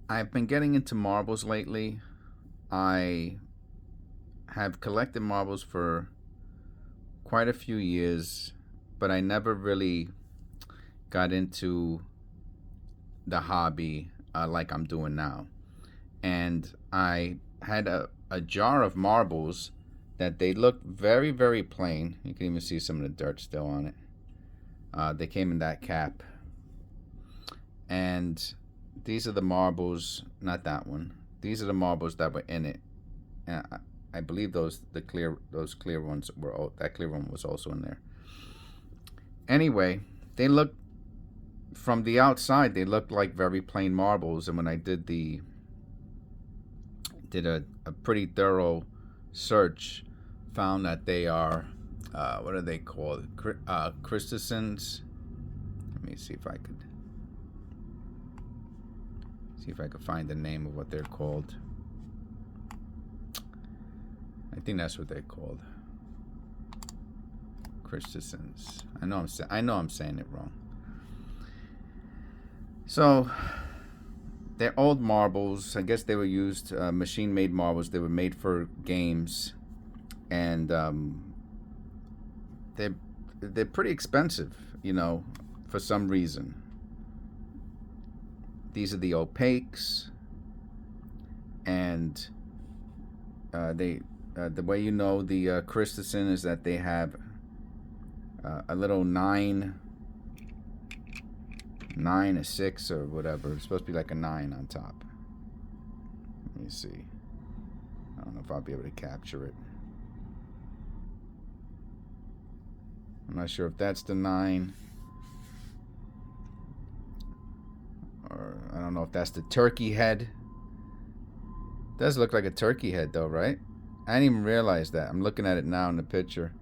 I've been getting into marbles lately. I have collected marbles for quite a few years, but I never really got into the hobby like I'm doing now. And I had a jar of marbles that they looked very, very plain. You can even see some of the dirt still on it. They came in that cap. And these are the marbles, not that one. These are the marbles that were in it. And I believe those clear ones were that clear one was also in there. Anyway, they look from the outside they looked like very plain marbles, and when I did a pretty thorough search, found that they are what are they called? Christesens. Let me see if I could find the name of what they're called. I think that's what they're called. Christesens. I know I'm saying it wrong. So they're old marbles. I guess they were used machine-made marbles. They were made for games, and they're they're pretty expensive, for some reason. These are the opaques, and they the way you know the Christensen is that they have a little nine, a six, or whatever. It's supposed to be like a nine on top. Let me see. I don't know if I'll be able to capture it. I'm not sure if that's the nine, or I don't know if that's the turkey head. It does look like a turkey head though, right? I didn't even realize that. I'm looking at it now in the picture.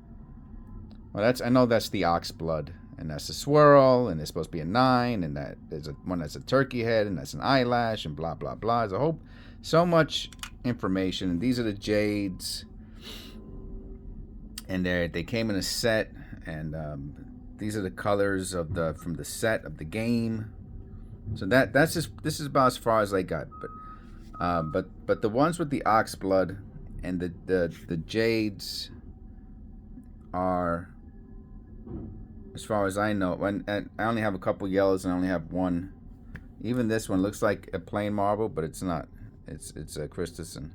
Well, I know that's the ox blood, and that's a swirl, and it's supposed to be a nine, and that there's one that's a turkey head, and that's an eyelash, and blah blah blah. There's so much information. And these are the jades, and they came in a set, and these are the colors of from the set of the game. So this is about as far as I got. But the ones with the ox blood and the jades are, as far as I know, and I only have a couple yellows and I only have one. Even this one looks like a plain marble, but it's not. It's a Christensen.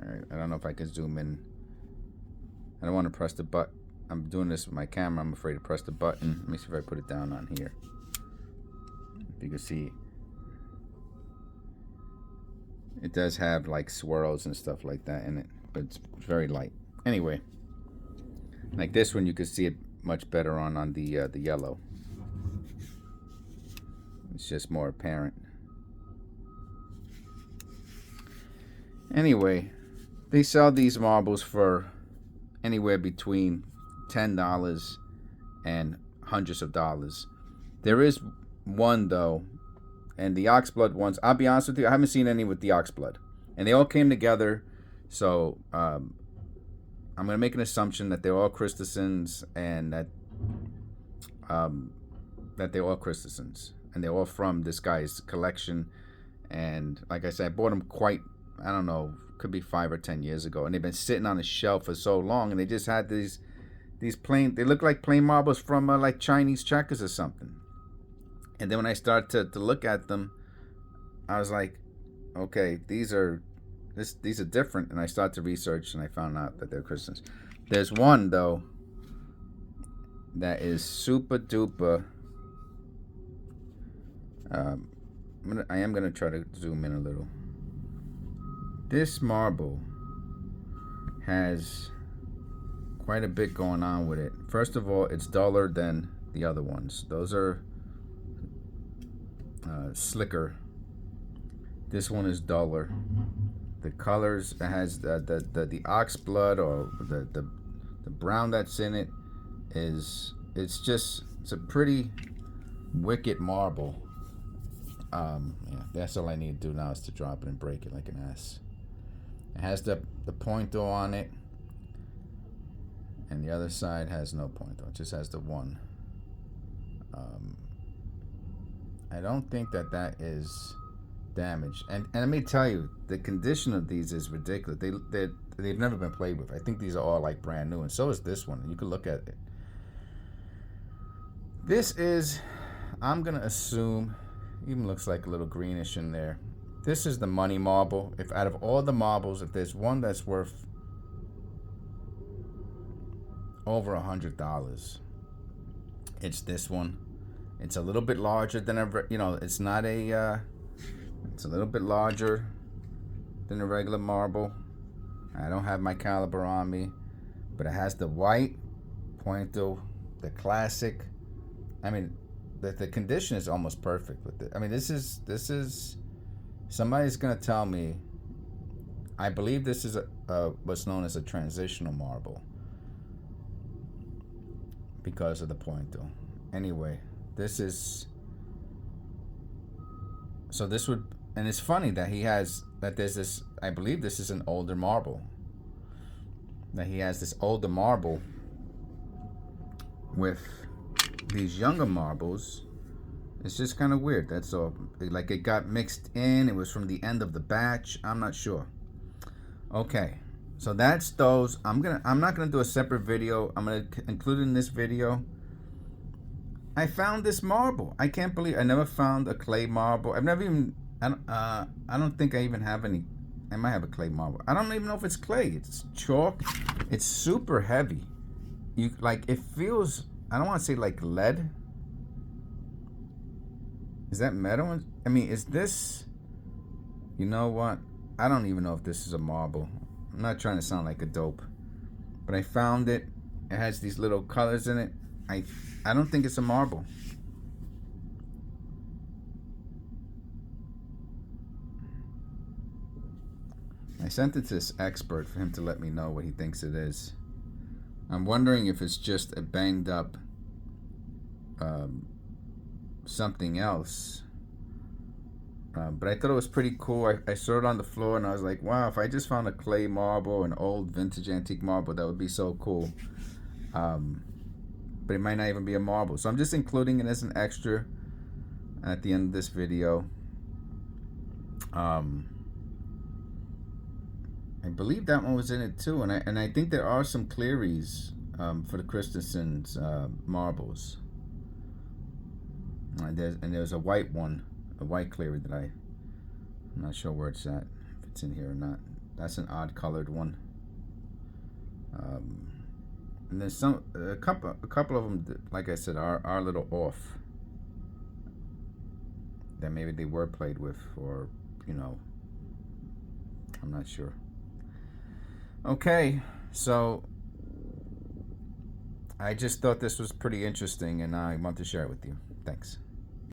All right, I don't know if I can zoom in. I don't want to press the button. I'm doing this with my camera. I'm afraid to press the button. Let me see if I put it down on here. If you can see, it does have like swirls and stuff like that in it, but it's very light. Anyway, like this one, you can see it much better on the yellow. It's just more apparent. Anyway, they sell these marbles for anywhere between $10 and hundreds of dollars. There is one though, and the oxblood ones, I'll be honest with you, I haven't seen any with the oxblood, and they all came together. So I'm gonna make an assumption that they're all Christensens, and that they're all Christensens, and they're all from this guy's collection. And like I said, I bought them I don't know, could be 5 or 10 years ago, and they've been sitting on a shelf for so long, and they just had these plain. They look like plain marbles from like Chinese checkers or something. And then when I started to look at them, I was like, okay, these are different. And I started to research, and I found out that they're Christians. There's one though that is super duper. I am gonna try to zoom in a little. This marble has quite a bit going on with it. First of all, it's duller than the other ones. Those are slicker. This one is duller. The colors, it has the ox blood, or the brown that's in it it's a pretty wicked marble. Yeah, that's all I need to do now is to drop it and break it like an ass. It has the pointer on it, and the other side has no pointer. It just has the one I don't think that that is damaged. And let me tell you, the condition of these is ridiculous. They've never been played with. I think these are all like brand new, and so is this one. You can look at it. This is, I'm gonna assume, even looks like a little greenish in there. This is the money marble. If out of all the marbles, if there's one that's worth over $100, it's this one. It's a little bit larger than a, it's not a, it's a little bit larger than a regular marble. I don't have my caliber on me, but it has the white pointo, the classic. I mean, the condition is almost perfect with it. I mean, this is somebody's gonna tell me. I believe this is a what's known as a transitional marble because of the pointo. Anyway, this is, so this would, and it's funny that he has, that there's this, I believe this is an older marble, that he has this older marble with these younger marbles. It's just kind of weird, that's all. Like it got mixed in, it was from the end of the batch, I'm not sure. Okay, so that's those. I'm not gonna do a separate video. I'm gonna include it in this video. I found this marble. I can't believe I never found a clay marble. I've never even, I don't think I even have any. I might have a clay marble. I don't even know if it's clay. It's chalk. It's super heavy. You like, it feels, I don't want to say like lead. Is that metal? I mean, is this, you know what? I don't even know if this is a marble. I'm not trying to sound like a dope, but I found it. It has these little colors in it. I don't think it's a marble. I sent it to this expert for him to let me know what he thinks it is. I'm wondering if it's just a banged up something else. But I thought it was pretty cool. I saw it on the floor and I was like, wow, if I just found a clay marble, an old vintage antique marble, that would be so cool. But it might not even be a marble. So I'm just including it as an extra at the end of this video. I believe that one was in it too, and I think there are some Clearys for the Christensen's marbles. There's a white one, a white Cleary that I'm not sure where it's at, if it's in here or not. That's an odd colored one. And there's a couple of them that, like I said, are a little off. That maybe they were played with, or I'm not sure. Okay, so I just thought this was pretty interesting, and I want to share it with you. Thanks.